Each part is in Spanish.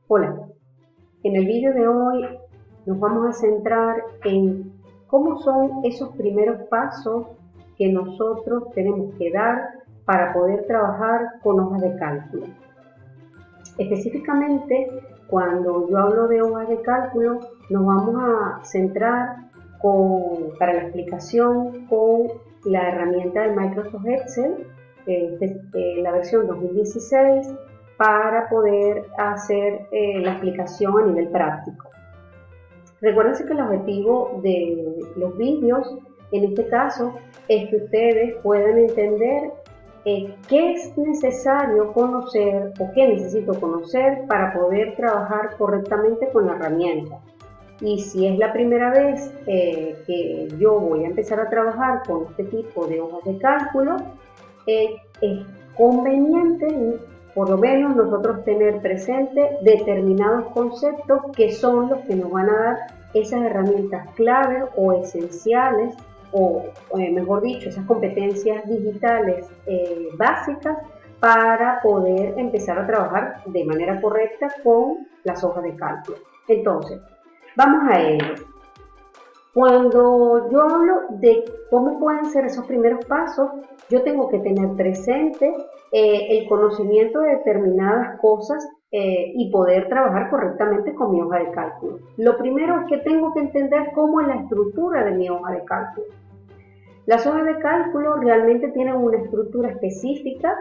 Hola, en el vídeo de hoy nos vamos a centrar en cómo son esos primeros pasos que nosotros tenemos que dar para poder trabajar con hojas de cálculo. Específicamente, cuando yo hablo de hojas de cálculo, nos vamos a centrar para la explicación con la herramienta de Microsoft Excel, la versión 2016, para poder hacer la explicación a nivel práctico. Recuerden que el objetivo de los vídeos, en este caso, es que ustedes puedan entender qué es necesario conocer o qué necesito conocer para poder trabajar correctamente con la herramienta. Y si es la primera vez que yo voy a empezar a trabajar con este tipo de hojas de cálculo, es conveniente por lo menos nosotros tener presente determinados conceptos que son los que nos van a dar esas herramientas claves o esenciales o mejor dicho, esas competencias digitales básicas para poder empezar a trabajar de manera correcta con las hojas de cálculo. Entonces, vamos a ello. Cuando yo hablo de cómo pueden ser esos primeros pasos, yo tengo que tener presente el conocimiento de determinadas cosas y poder trabajar correctamente con mi hoja de cálculo. Lo primero es que tengo que entender cómo es la estructura de mi hoja de cálculo. Las hojas de cálculo realmente tienen una estructura específica,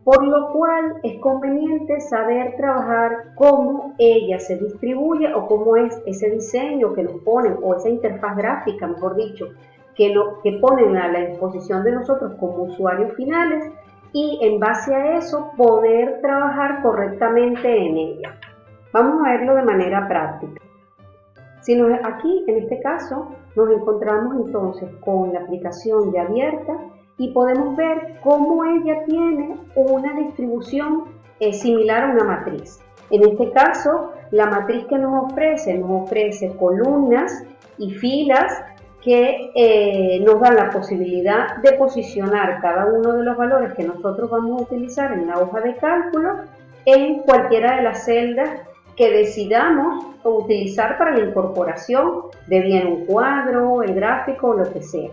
por lo cual es conveniente saber trabajar cómo ella se distribuye o cómo es ese diseño que nos ponen, o esa interfaz gráfica, mejor dicho, que ponen a la disposición de nosotros como usuarios finales, y en base a eso poder trabajar correctamente en ella. Vamos a verlo de manera práctica. Aquí, en este caso, nos encontramos entonces con la aplicación ya abierta y podemos ver cómo ella tiene una distribución similar a una matriz. En este caso, la matriz que nos ofrece columnas y filas que nos dan la posibilidad de posicionar cada uno de los valores que nosotros vamos a utilizar en la hoja de cálculo en cualquiera de las celdas que decidamos utilizar para la incorporación de bien un cuadro, el gráfico o lo que sea.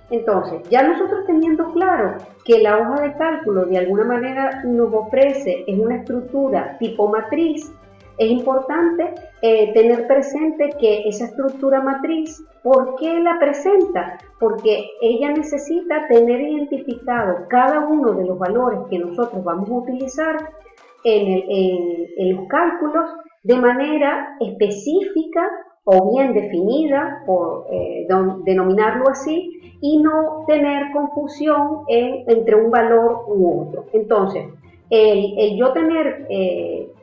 Entonces, ya nosotros teniendo claro que la hoja de cálculo de alguna manera nos ofrece en una estructura tipo matriz, es importante tener presente que esa estructura matriz, ¿por qué la presenta? Porque ella necesita tener identificado cada uno de los valores que nosotros vamos a utilizar en los cálculos de manera específica o bien definida, por denominarlo así, y no tener confusión entre un valor u otro. Entonces, el yo tener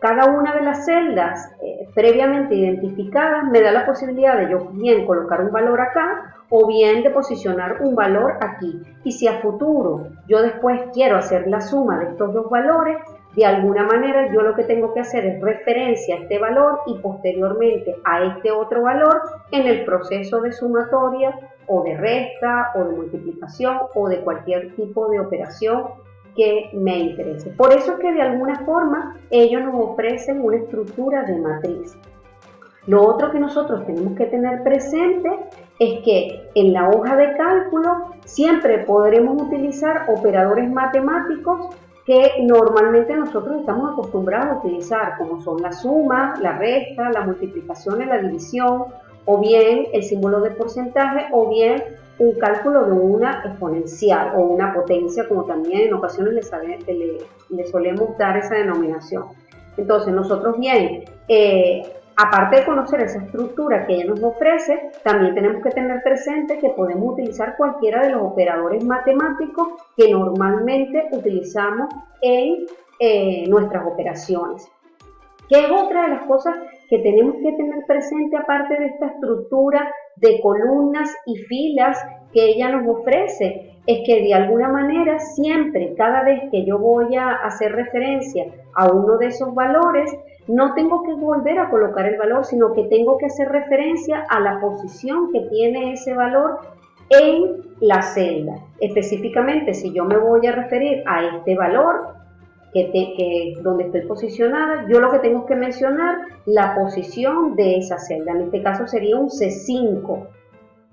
cada una de las celdas previamente identificadas me da la posibilidad de yo bien colocar un valor acá o bien de posicionar un valor aquí. Y si a futuro yo después quiero hacer la suma de estos dos valores, de alguna manera yo lo que tengo que hacer es referencia a este valor y posteriormente a este otro valor en el proceso de sumatoria o de resta o de multiplicación o de cualquier tipo de operación que me interese. Por eso es que de alguna forma ellos nos ofrecen una estructura de matriz. Lo otro que nosotros tenemos que tener presente es que en la hoja de cálculo siempre podremos utilizar operadores matemáticos que normalmente nosotros estamos acostumbrados a utilizar, como son la suma, la resta, la multiplicación y la división, o bien el símbolo de porcentaje, o bien un cálculo de una exponencial o una potencia, como también en ocasiones le solemos dar esa denominación. Entonces nosotros bien, aparte de conocer esa estructura que ella nos ofrece, también tenemos que tener presente que podemos utilizar cualquiera de los operadores matemáticos que normalmente utilizamos en nuestras operaciones. ¿Qué es otra de las cosas que tenemos que tener presente aparte de esta estructura de columnas y filas que ella nos ofrece? Es que de alguna manera siempre, cada vez que yo voy a hacer referencia a uno de esos valores, no tengo que volver a colocar el valor, sino que tengo que hacer referencia a la posición que tiene ese valor en la celda. Específicamente, si yo me voy a referir a este valor, donde estoy posicionada, yo lo que tengo que mencionar la posición de esa celda. En este caso sería un C5.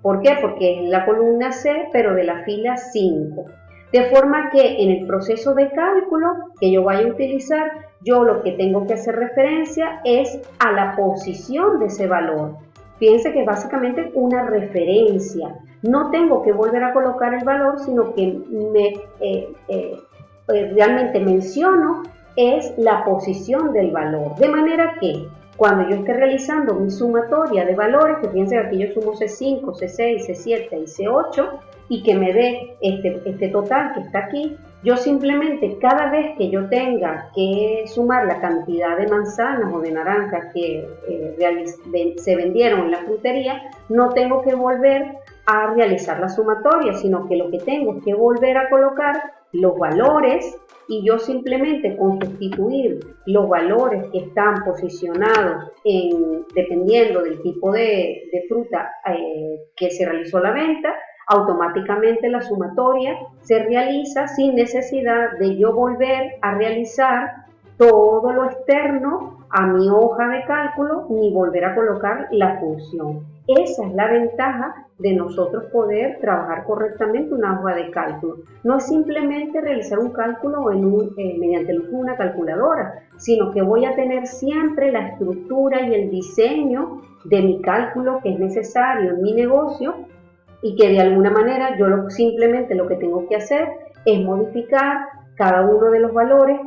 ¿Por qué? Porque es la columna C, pero de la fila 5. De forma que en el proceso de cálculo que yo vaya a utilizar, yo lo que tengo que hacer referencia es a la posición de ese valor. Fíjense que es básicamente una referencia. No tengo que volver a colocar el valor, sino que realmente menciono es la posición del valor. De manera que cuando yo esté realizando mi sumatoria de valores, que fíjense que aquí yo sumo C5, C6, C7 y C8, y que me dé este total que está aquí, yo simplemente cada vez que yo tenga que sumar la cantidad de manzanas o de naranjas que se vendieron en la frutería, no tengo que volver a realizar la sumatoria, sino que lo que tengo es que volver a colocar los valores y yo simplemente con sustituir los valores que están posicionados dependiendo del tipo de fruta que se realizó la venta, automáticamente la sumatoria se realiza sin necesidad de yo volver a realizar todo lo externo a mi hoja de cálculo ni volver a colocar la función. Esa es la ventaja de nosotros poder trabajar correctamente una hoja de cálculo. No es simplemente realizar un cálculo mediante el uso de una calculadora, sino que voy a tener siempre la estructura y el diseño de mi cálculo que es necesario en mi negocio y que de alguna manera yo simplemente lo que tengo que hacer es modificar cada uno de los valores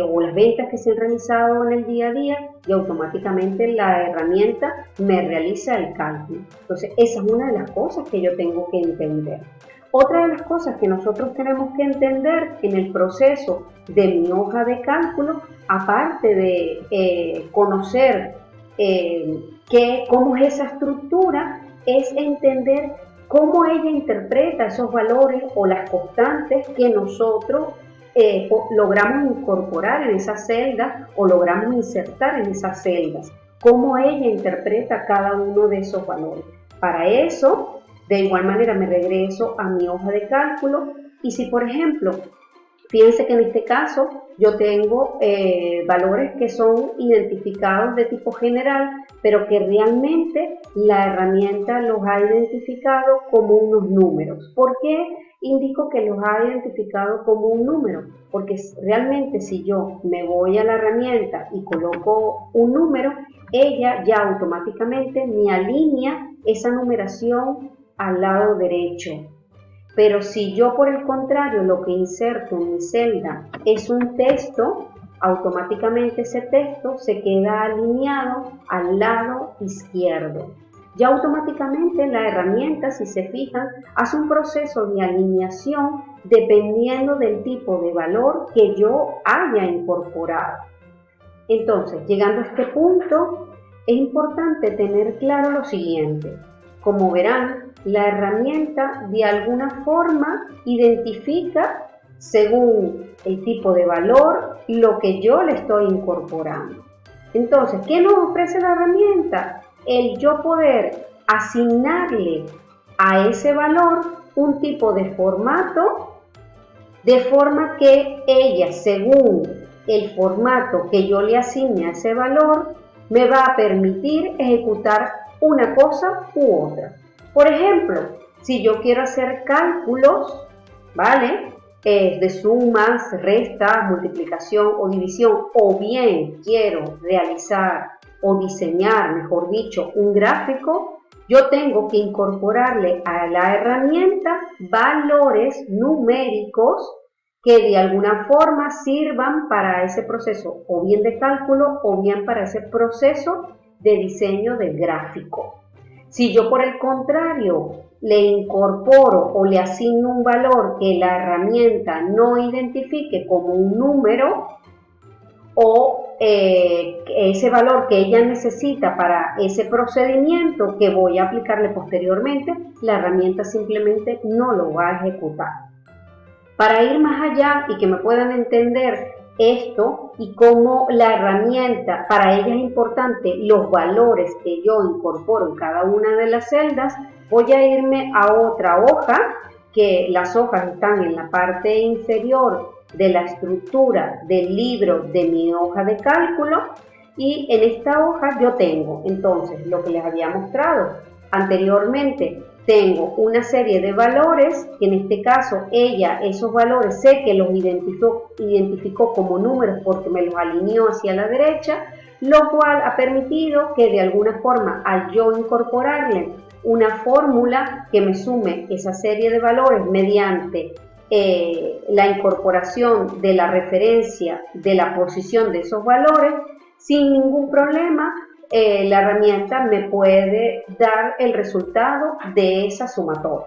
o las ventas que se han realizado en el día a día y automáticamente la herramienta me realiza el cálculo. Entonces, esa es una de las cosas que yo tengo que entender. Otra de las cosas que nosotros tenemos que entender en el proceso de mi hoja de cálculo, aparte de conocer cómo es esa estructura, es entender cómo ella interpreta esos valores o las constantes que nosotros logramos incorporar en esas celdas o logramos insertar en esas celdas, cómo ella interpreta cada uno de esos valores. Para eso, de igual manera me regreso a mi hoja de cálculo y si por ejemplo, fíjense que en este caso yo tengo valores que son identificados de tipo general, pero que realmente la herramienta los ha identificado como unos números. ¿Por qué indico que los ha identificado como un número? Porque realmente si yo me voy a la herramienta y coloco un número, ella ya automáticamente me alinea esa numeración al lado derecho. Pero si yo por el contrario lo que inserto en mi celda es un texto, automáticamente ese texto se queda alineado al lado izquierdo. Ya automáticamente la herramienta, si se fijan, hace un proceso de alineación dependiendo del tipo de valor que yo haya incorporado. Entonces, llegando a este punto, es importante tener claro lo siguiente. Como verán, la herramienta de alguna forma identifica, según el tipo de valor, lo que yo le estoy incorporando. Entonces, ¿qué nos ofrece la herramienta? El yo poder asignarle a ese valor un tipo de formato, de forma que ella, según el formato que yo le asigne a ese valor, me va a permitir ejecutar una cosa u otra. Por ejemplo, si yo quiero hacer cálculos, ¿vale? De sumas, restas, multiplicación o división, o bien quiero realizar o diseñar, mejor dicho, un gráfico, yo tengo que incorporarle a la herramienta valores numéricos que de alguna forma sirvan para ese proceso, o bien de cálculo, o bien para ese proceso de diseño del gráfico. Si yo por el contrario le incorporo o le asigno un valor que la herramienta no identifique como un número o ese valor que ella necesita para ese procedimiento que voy a aplicarle posteriormente, la herramienta simplemente no lo va a ejecutar. Para ir más allá y que me puedan entender esto y cómo la herramienta, para ella es importante los valores que yo incorporo en cada una de las celdas, voy a irme a otra hoja, que las hojas están en la parte inferior de la estructura del libro de mi hoja de cálculo, y en esta hoja yo tengo entonces lo que les había mostrado anteriormente. Tengo una serie de valores que en este caso ella, esos valores sé que los identificó como números porque me los alineó hacia la derecha, lo cual ha permitido que de alguna forma, al yo incorporarle una fórmula que me sume esa serie de valores mediante la incorporación de la referencia de la posición de esos valores, sin ningún problema, la herramienta me puede dar el resultado de esa sumatoria.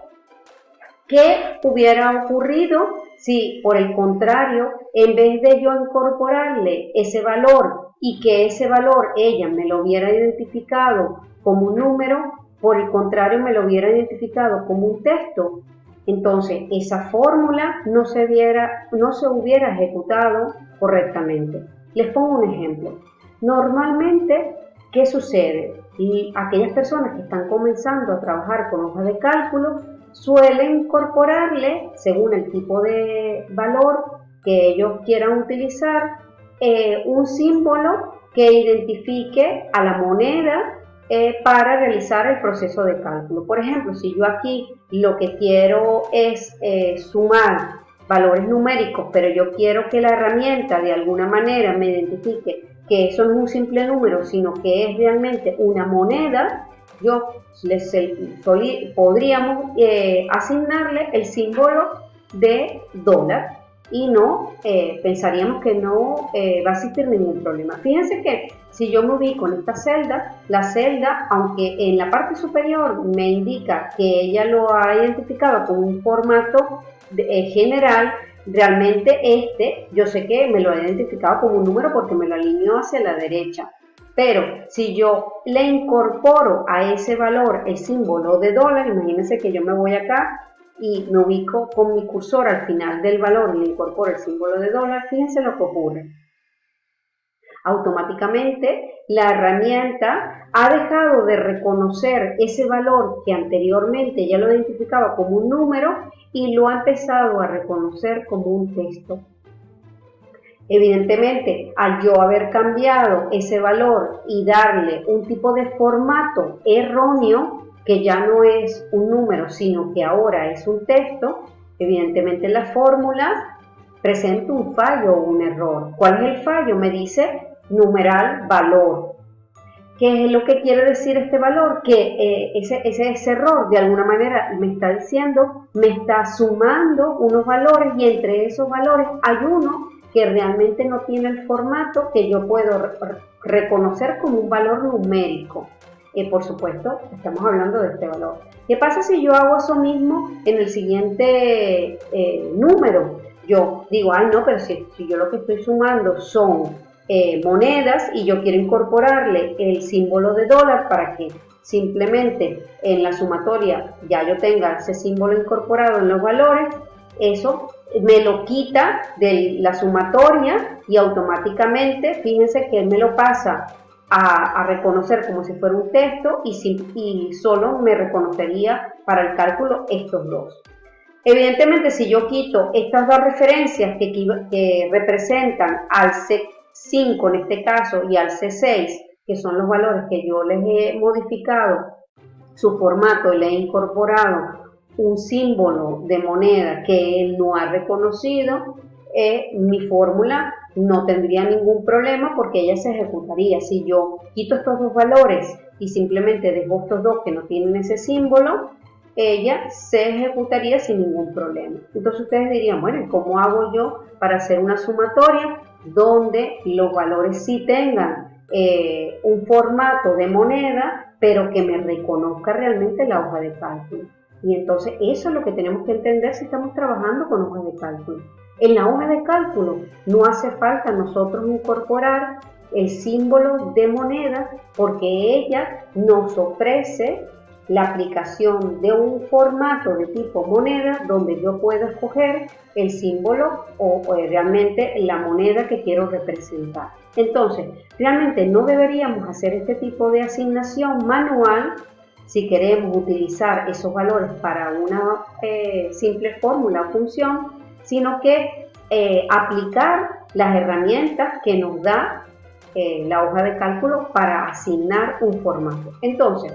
¿Qué hubiera ocurrido si, por el contrario, en vez de yo incorporarle ese valor y que ese valor ella me lo hubiera identificado como un número, por el contrario me lo hubiera identificado como un texto? Entonces esa fórmula no se hubiera ejecutado correctamente. Les pongo un ejemplo. Normalmente, ¿qué sucede? Y aquellas personas que están comenzando a trabajar con hojas de cálculo suelen incorporarle, según el tipo de valor que ellos quieran utilizar, un símbolo que identifique a la moneda para realizar el proceso de cálculo. Por ejemplo, si yo aquí lo que quiero es sumar valores numéricos, pero yo quiero que la herramienta de alguna manera me identifique que eso no es un simple número, sino que es realmente una moneda, podríamos asignarle el símbolo de dólar y no pensaríamos que no va a existir ningún problema. Fíjense que si yo me ubico en esta celda, la celda, aunque en la parte superior me indica que ella lo ha identificado con un formato general, realmente yo sé que me lo ha identificado como un número porque me lo alineó hacia la derecha. Pero si yo le incorporo a ese valor el símbolo de dólar, imagínense que yo me voy acá y me ubico con mi cursor al final del valor y le incorporo el símbolo de dólar, fíjense lo que ocurre. Automáticamente la herramienta ha dejado de reconocer ese valor que anteriormente ya lo identificaba como un número y lo ha empezado a reconocer como un texto. Evidentemente, al yo haber cambiado ese valor y darle un tipo de formato erróneo, que ya no es un número, sino que ahora es un texto, evidentemente la fórmula presenta un fallo o un error. ¿Cuál es el fallo? Me dice numeral valor. ¿Qué es lo que quiere decir este valor? Que ese error de alguna manera me está diciendo, me está sumando unos valores y entre esos valores hay uno que realmente no tiene el formato que yo puedo reconocer como un valor numérico. Por supuesto, estamos hablando de este valor. ¿Qué pasa si yo hago eso mismo en el siguiente número? Yo digo, ay no, pero si yo lo que estoy sumando son monedas y yo quiero incorporarle el símbolo de dólar para que simplemente en la sumatoria ya yo tenga ese símbolo incorporado en los valores, eso me lo quita de la sumatoria y automáticamente, fíjense que él me lo pasa a reconocer como si fuera un texto y solo me reconocería para el cálculo estos dos. Evidentemente, si yo quito estas dos referencias que representan al C5 en este caso y al C6, que son los valores que yo les he modificado su formato y le he incorporado un símbolo de moneda que él no ha reconocido, mi fórmula no tendría ningún problema porque ella se ejecutaría. Si yo quito estos dos valores y simplemente dejo estos dos que no tienen ese símbolo, ella se ejecutaría sin ningún problema. Entonces ustedes dirían, bueno, ¿cómo hago yo para hacer una sumatoria donde los valores sí tengan un formato de moneda, pero que me reconozca realmente la hoja de cálculo? Y entonces eso es lo que tenemos que entender si estamos trabajando con hojas de cálculo. En la hoja de cálculo no hace falta nosotros incorporar el símbolo de moneda porque ella nos ofrece la aplicación de un formato de tipo moneda donde yo puedo escoger el símbolo o realmente la moneda que quiero representar. Entonces, realmente no deberíamos hacer este tipo de asignación manual si queremos utilizar esos valores para una simple fórmula o función, sino que aplicar las herramientas que nos da la hoja de cálculo para asignar un formato. Entonces,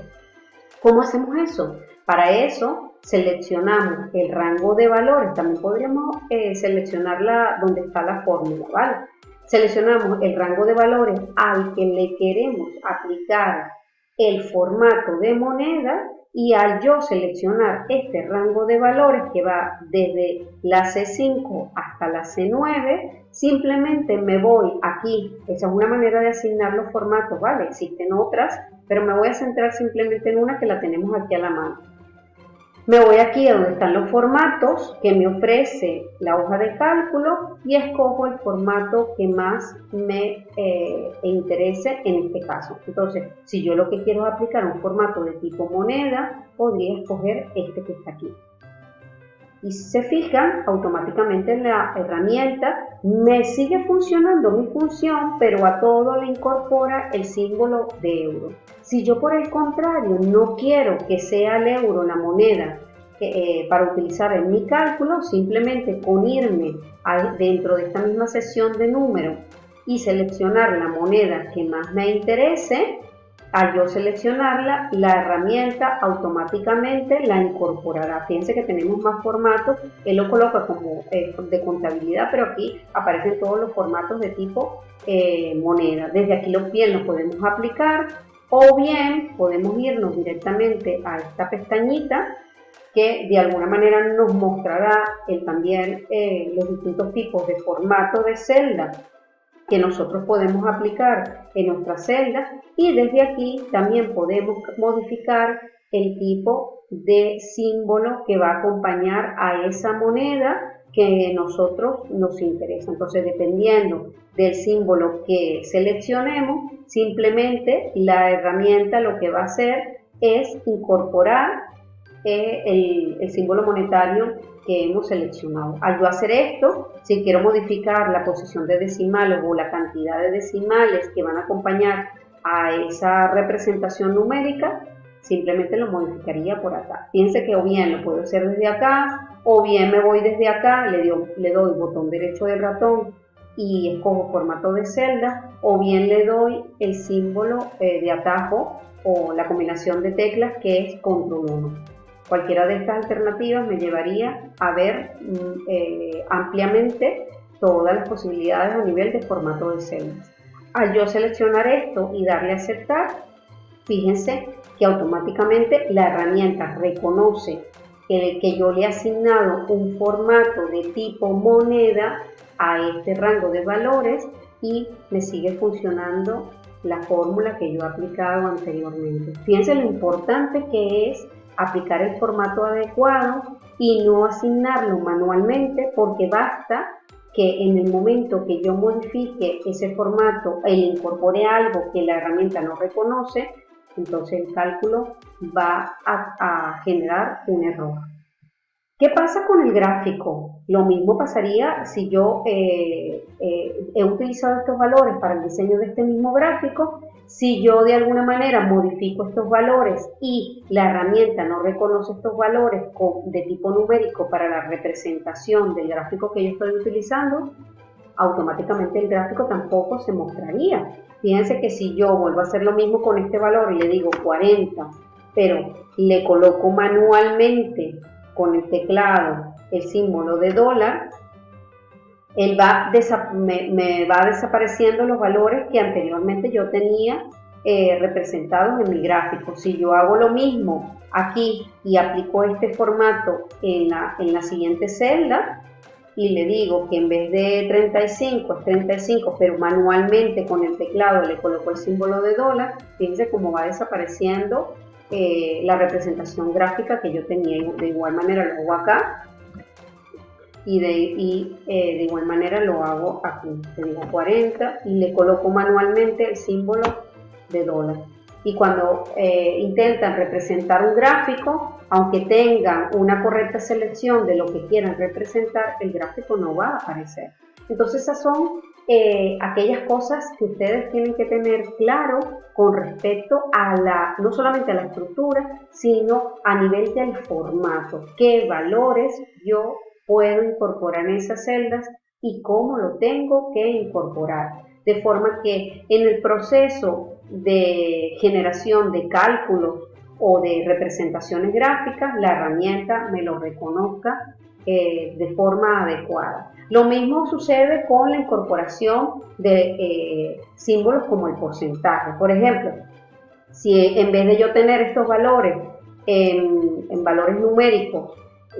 ¿cómo hacemos eso? Para eso seleccionamos el rango de valores, también podríamos seleccionar donde está la fórmula, ¿vale? Seleccionamos el rango de valores al que le queremos aplicar el formato de moneda y al yo seleccionar este rango de valores que va desde la C5 hasta la C9, simplemente me voy aquí. Esa es una manera de asignar los formatos, ¿vale? Existen otras, pero me voy a centrar simplemente en una que la tenemos aquí a la mano. Me voy aquí a donde están los formatos que me ofrece la hoja de cálculo y escojo el formato que más me interese en este caso. Entonces, si yo lo que quiero es aplicar un formato de tipo moneda, podría escoger este que está aquí. Y si se fijan, automáticamente la herramienta me sigue funcionando mi función, pero a todo le incorpora el símbolo de euro. Si yo por el contrario no quiero que sea el euro la moneda para utilizar en mi cálculo, simplemente con irme dentro de esta misma sesión de números y seleccionar la moneda que más me interese, al yo seleccionarla, la herramienta automáticamente la incorporará. Fíjense que tenemos más formatos, él lo coloca como de contabilidad, pero aquí aparecen todos los formatos de tipo moneda. Desde aquí bien los podemos aplicar o bien podemos irnos directamente a esta pestañita que de alguna manera nos mostrará también los distintos tipos de formato de celda que nosotros podemos aplicar en nuestras celdas y desde aquí también podemos modificar el tipo de símbolo que va a acompañar a esa moneda que nosotros nos interesa. Entonces, dependiendo del símbolo que seleccionemos, simplemente la herramienta lo que va a hacer es incorporar el símbolo monetario que hemos seleccionado. Al yo hacer esto, si quiero modificar la posición de decimales o la cantidad de decimales que van a acompañar a esa representación numérica, simplemente lo modificaría por acá. Fíjense que o bien lo puedo hacer desde acá, o bien me voy desde acá, le doy botón derecho del ratón y escojo formato de celda, o bien le doy el símbolo de atajo o la combinación de teclas que es control 1. Cualquiera de estas alternativas me llevaría a ver ampliamente todas las posibilidades a nivel de formato de celdas. Al yo seleccionar esto y darle a aceptar, fíjense que automáticamente la herramienta reconoce que yo le he asignado un formato de tipo moneda a este rango de valores y me sigue funcionando la fórmula que yo he aplicado anteriormente. Fíjense lo importante que es aplicar el formato adecuado y no asignarlo manualmente, porque basta que en el momento que yo modifique ese formato e incorpore algo que la herramienta no reconoce, entonces el cálculo va a generar un error. ¿Qué pasa con el gráfico? Lo mismo pasaría si yo he utilizado estos valores para el diseño de este mismo gráfico. Si yo de alguna manera modifico estos valores y la herramienta no reconoce estos valores de tipo numérico para la representación del gráfico que yo estoy utilizando, automáticamente el gráfico tampoco se mostraría. Fíjense que si yo vuelvo a hacer lo mismo con este valor y le digo 40, pero le coloco manualmente con el teclado el símbolo de dólar, me va desapareciendo los valores que anteriormente yo tenía representados en mi gráfico. Si yo hago lo mismo aquí y aplico este formato en la siguiente celda y le digo que en vez de 35 es 35, pero manualmente con el teclado le coloco el símbolo de dólar, fíjense cómo va desapareciendo la representación gráfica que yo tenía. De igual manera lo hago acá y de igual manera lo hago aquí. Le digo 40 y le coloco manualmente el símbolo de dólar. Y cuando intentan representar un gráfico, aunque tengan una correcta selección de lo que quieran representar, el gráfico no va a aparecer. Entonces esas son aquellas cosas que ustedes tienen que tener claro con respecto a no solamente a la estructura, sino a nivel del formato. ¿Qué valores yo puedo incorporar en esas celdas y cómo lo tengo que incorporar. De forma que en el proceso de generación de cálculos o de representaciones gráficas, la herramienta me lo reconozca de forma adecuada. Lo mismo sucede con la incorporación de símbolos como el porcentaje. Por ejemplo, si en vez de yo tener estos valores en valores numéricos,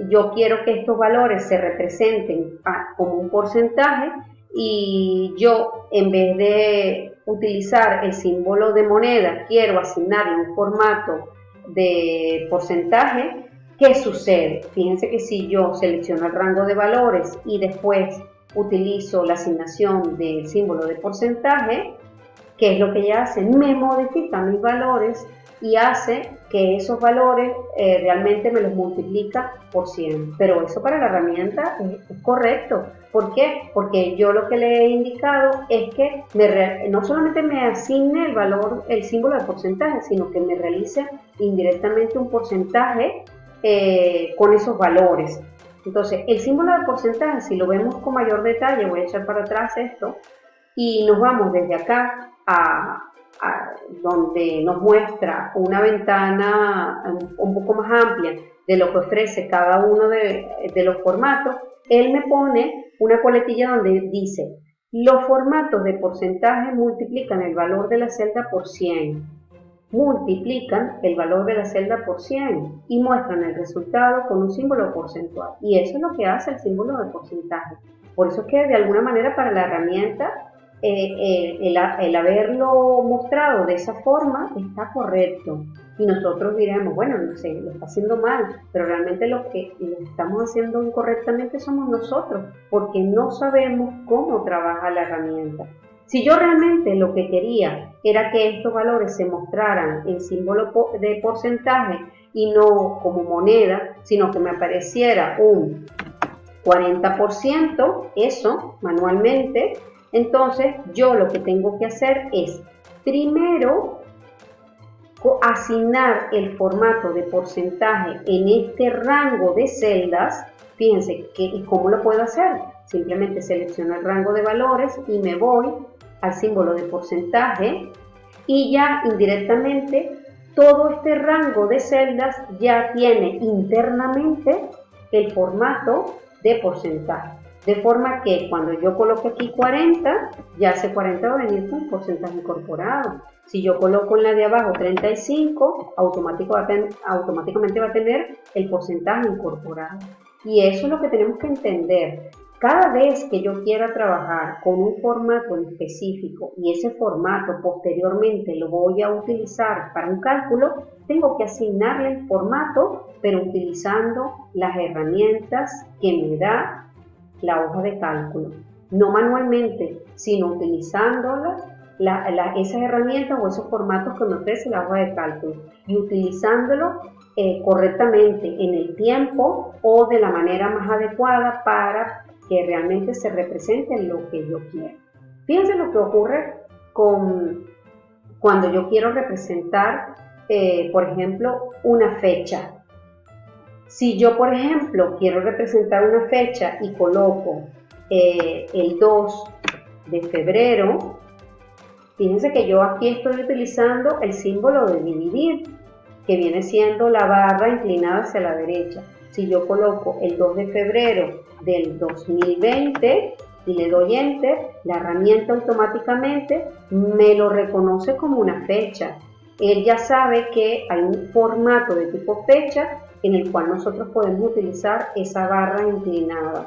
yo quiero que estos valores se representen como un porcentaje, y yo, en vez de utilizar el símbolo de moneda, quiero asignarle un formato de porcentaje. ¿Qué sucede? Fíjense que si yo selecciono el rango de valores y después utilizo la asignación del símbolo de porcentaje, ¿qué es lo que ella hace? Me modifica mis valores y hace que esos valores realmente me los multiplica por 100. Pero eso para la herramienta es correcto. ¿Por qué? Porque yo lo que le he indicado es que no solamente me asigne el valor, el símbolo de porcentaje, sino que me realice indirectamente un porcentaje con esos valores. Entonces, el símbolo de porcentaje, si lo vemos con mayor detalle, voy a echar para atrás esto, y nos vamos desde acá a donde nos muestra una ventana un poco más amplia de lo que ofrece cada uno de los formatos. Él me pone una coletilla donde dice: los formatos de porcentaje multiplican el valor de la celda por 100. Multiplican el valor de la celda por 100 y muestran el resultado con un símbolo porcentual. Y eso es lo que hace el símbolo de porcentaje. Por eso es que de alguna manera para la herramienta el haberlo mostrado de esa forma está correcto. Y nosotros diremos, bueno, no sé, lo está haciendo mal, pero realmente lo que lo estamos haciendo incorrectamente somos nosotros, porque no sabemos cómo trabaja la herramienta. Si yo realmente lo que quería era que estos valores se mostraran en símbolo de porcentaje y no como moneda, sino que me apareciera un 40%, eso manualmente, entonces yo lo que tengo que hacer es primero asignar el formato de porcentaje en este rango de celdas. Fíjense cómo lo puedo hacer. Simplemente selecciono el rango de valores y me voy al símbolo de porcentaje, y ya indirectamente todo este rango de celdas ya tiene internamente el formato de porcentaje. De forma que cuando yo coloque aquí 40, ya ese 40 va a venir con porcentaje incorporado. Si yo coloco en la de abajo 35, automáticamente va a tener el porcentaje incorporado. Y eso es lo que tenemos que entender. Cada vez que yo quiera trabajar con un formato en específico y ese formato posteriormente lo voy a utilizar para un cálculo, tengo que asignarle el formato, pero utilizando las herramientas que me da la hoja de cálculo. No manualmente, sino utilizando esas herramientas o esos formatos que me ofrece la hoja de cálculo y utilizándolo correctamente en el tiempo o de la manera más adecuada para que realmente se represente lo que yo quiero. Fíjense lo que ocurre cuando yo quiero representar, por ejemplo, una fecha. Si yo, por ejemplo, quiero representar una fecha y coloco el 2 de febrero, fíjense que yo aquí estoy utilizando el símbolo de dividir, que viene siendo la barra inclinada hacia la derecha. Si yo coloco el 2 de febrero del 2020 y le doy Enter, la herramienta automáticamente me lo reconoce como una fecha. Él ya sabe que hay un formato de tipo fecha en el cual nosotros podemos utilizar esa barra inclinada.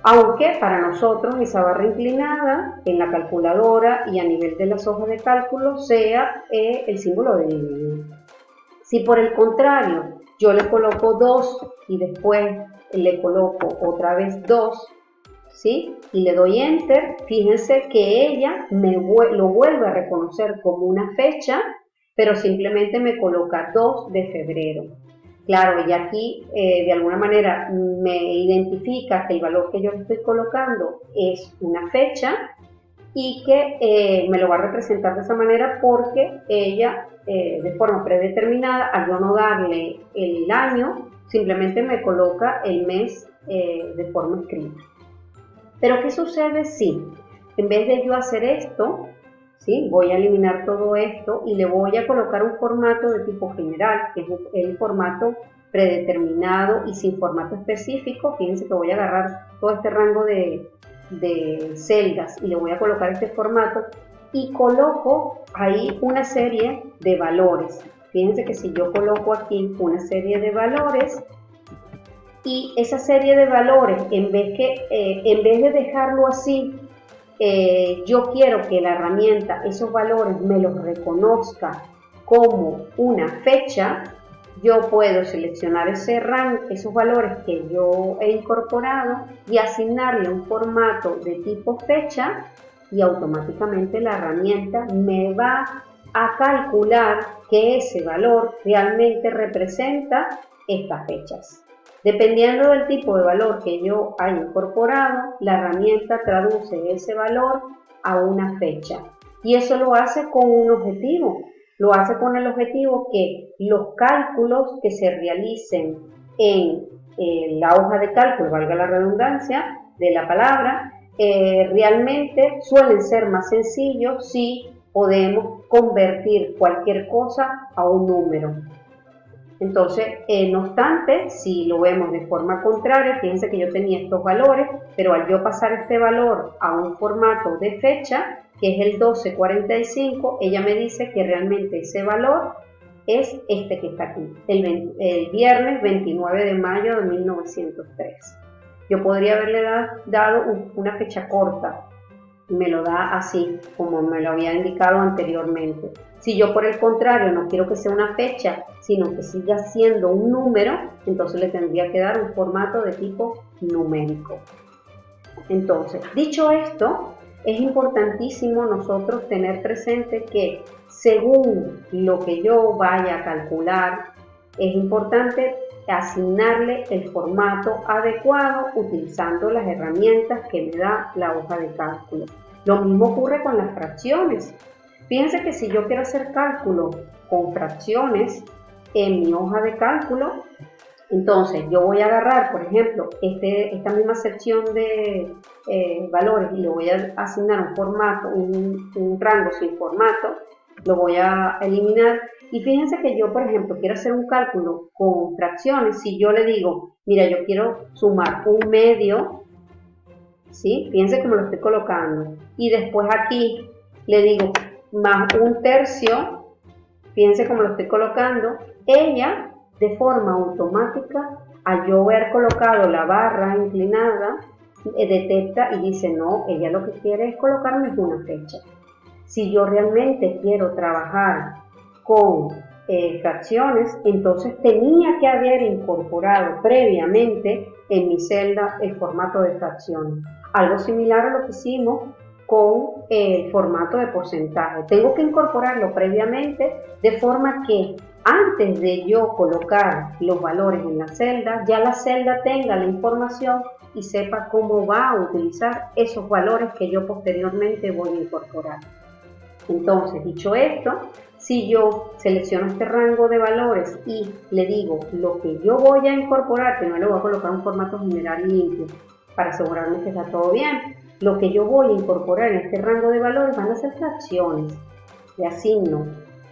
Aunque para nosotros esa barra inclinada en la calculadora y a nivel de las hojas de cálculo sea el símbolo de dividir. Si por el contrario yo le coloco 2 y después le coloco otra vez 2, ¿sí? Y le doy Enter, fíjense que ella lo vuelve a reconocer como una fecha, pero simplemente me coloca 2 de febrero. Claro, ella aquí de alguna manera me identifica que el valor que yo le estoy colocando es una fecha y que me lo va a representar de esa manera porque ella de forma predeterminada, al yo no darle el año, simplemente me coloca el mes de forma escrita. Pero ¿qué sucede si en vez de yo hacer esto, ¿sí? Voy a eliminar todo esto y le voy a colocar un formato de tipo general, que es el formato predeterminado y sin formato específico? Fíjense que voy a agarrar todo este rango de celdas y le voy a colocar este formato y coloco ahí una serie de valores. Fíjense que si yo coloco aquí una serie de valores y esa serie de valores, en vez de dejarlo así, yo quiero que la herramienta esos valores me los reconozca como una fecha, yo puedo seleccionar esos valores que yo he incorporado y asignarle un formato de tipo fecha y automáticamente la herramienta me va a calcular que ese valor realmente representa estas fechas. Dependiendo del tipo de valor que yo haya incorporado, la herramienta traduce ese valor a una fecha. Y eso lo hace con un objetivo. Lo hace con el objetivo que los cálculos que se realicen en la hoja de cálculo, valga la redundancia de la palabra, realmente suelen ser más sencillos si podemos convertir cualquier cosa a un número. Entonces, no obstante, si lo vemos de forma contraria, fíjense que yo tenía estos valores, pero al yo pasar este valor a un formato de fecha, que es el 1245, ella me dice que realmente ese valor es este que está aquí, el viernes 29 de mayo de 1903. Yo podría haberle dado una fecha corta, y me lo da así, como me lo había indicado anteriormente. Si yo por el contrario no quiero que sea una fecha, sino que siga siendo un número, entonces le tendría que dar un formato de tipo numérico. Entonces, dicho esto, es importantísimo nosotros tener presente que según lo que yo vaya a calcular, es importante asignarle el formato adecuado utilizando las herramientas que me da la hoja de cálculo. Lo mismo ocurre con las fracciones. Fíjense que si yo quiero hacer cálculo con fracciones en mi hoja de cálculo, entonces yo voy a agarrar, por ejemplo, esta misma sección de valores y le voy a asignar un formato, un rango sin formato, lo voy a eliminar. Y fíjense que yo, por ejemplo, quiero hacer un cálculo con fracciones. Si yo le digo, mira, yo quiero sumar un medio, ¿sí? Fíjense que me lo estoy colocando. Y después aquí le digo más un tercio, fíjense cómo lo estoy colocando. Ella, de forma automática, al yo haber colocado la barra inclinada, detecta y dice, no, ella lo que quiere es colocarme una fecha. Si yo realmente quiero trabajar con fracciones, entonces tenía que haber incorporado previamente en mi celda el formato de fracciones. Algo similar a lo que hicimos con el formato de porcentaje. Tengo que incorporarlo previamente de forma que antes de yo colocar los valores en la celda, ya la celda tenga la información y sepa cómo va a utilizar esos valores que yo posteriormente voy a incorporar. Entonces, dicho esto, si yo selecciono este rango de valores y le digo lo que yo voy a incorporar, que no le voy a colocar un formato general limpio para asegurarme que está todo bien, lo que yo voy a incorporar en este rango de valores van a ser fracciones. Le asigno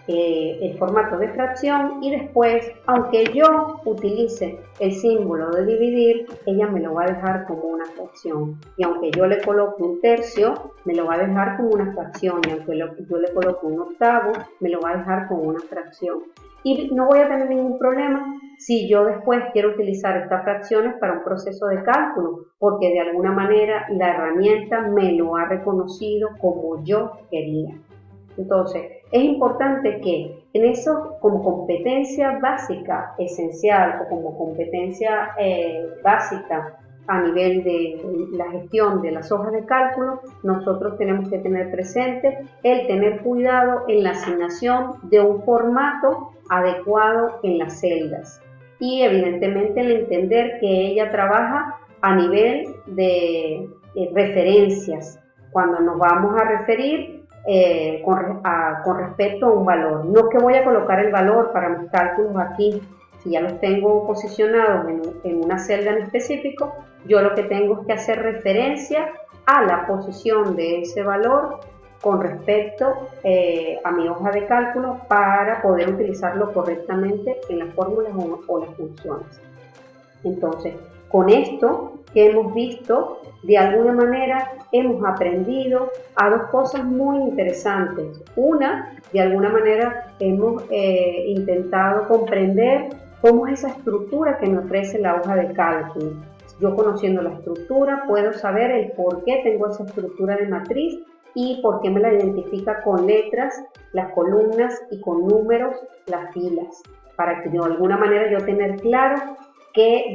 el formato de fracción y después, aunque yo utilice el símbolo de dividir, ella me lo va a dejar como una fracción. Y aunque yo le coloque un tercio, me lo va a dejar como una fracción. Y aunque yo le coloque un octavo, me lo va a dejar como una fracción. Y no voy a tener ningún problema si yo después quiero utilizar estas fracciones para un proceso de cálculo, porque de alguna manera la herramienta me lo ha reconocido como yo quería. Entonces, es importante que en eso, como competencia básica, esencial, o como competencia básica a nivel de la gestión de las hojas de cálculo, nosotros tenemos que tener presente el tener cuidado en la asignación de un formato adecuado en las celdas. Y evidentemente el entender que ella trabaja a nivel de referencias. Cuando nos vamos a referir con respecto a un valor. No que voy a colocar el valor para mis cálculos aquí, si ya los tengo posicionados en una celda en específico, yo lo que tengo es que hacer referencia a la posición de ese valor con respecto a mi hoja de cálculo para poder utilizarlo correctamente en las fórmulas o las funciones. Entonces, con esto que hemos visto, de alguna manera hemos aprendido a dos cosas muy interesantes. Una, de alguna manera hemos intentado comprender cómo es esa estructura que me ofrece la hoja de cálculo. Yo, conociendo la estructura, puedo saber el por qué tengo esa estructura de matriz y por qué me la identifica con letras las columnas y con números las filas, para que de alguna manera yo tener claro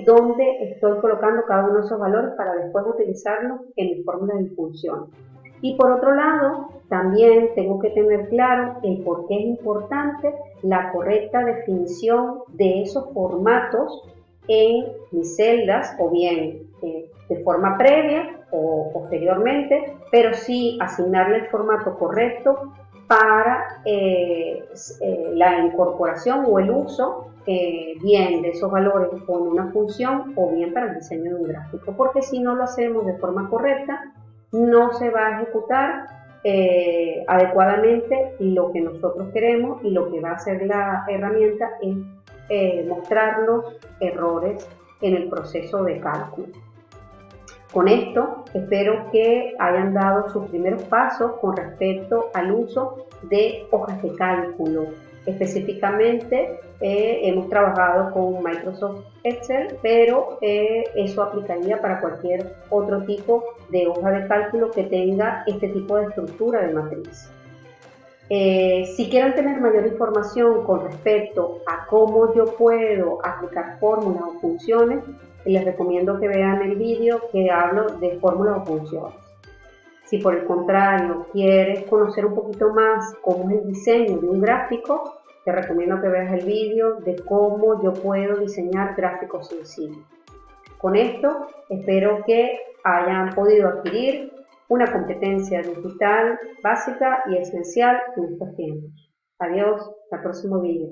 dónde estoy colocando cada uno de esos valores para después utilizarlos en mis fórmulas y funciones. Y por otro lado, también tengo que tener claro el por qué es importante la correcta definición de esos formatos en mis celdas, o bien de forma previa o posteriormente, pero sí asignarle el formato correcto para la incorporación o el uso bien de esos valores con una función o bien para el diseño de un gráfico, porque si no lo hacemos de forma correcta, no se va a ejecutar adecuadamente lo que nosotros queremos, y lo que va a hacer la herramienta es mostrarnos errores en el proceso de cálculo. Con esto espero que hayan dado sus primeros pasos con respecto al uso de hojas de cálculo. Específicamente hemos trabajado con Microsoft Excel, pero eso aplicaría para cualquier otro tipo de hoja de cálculo que tenga este tipo de estructura de matriz. Si quieren tener mayor información con respecto a cómo yo puedo aplicar fórmulas o funciones, les recomiendo que vean el vídeo que hablo de fórmulas o funciones. Si por el contrario quieres conocer un poquito más cómo es el diseño de un gráfico, te recomiendo que veas el vídeo de cómo yo puedo diseñar gráficos sencillos. Con esto espero que hayan podido adquirir una competencia digital básica y esencial en estos tiempos. Adiós, hasta el próximo vídeo.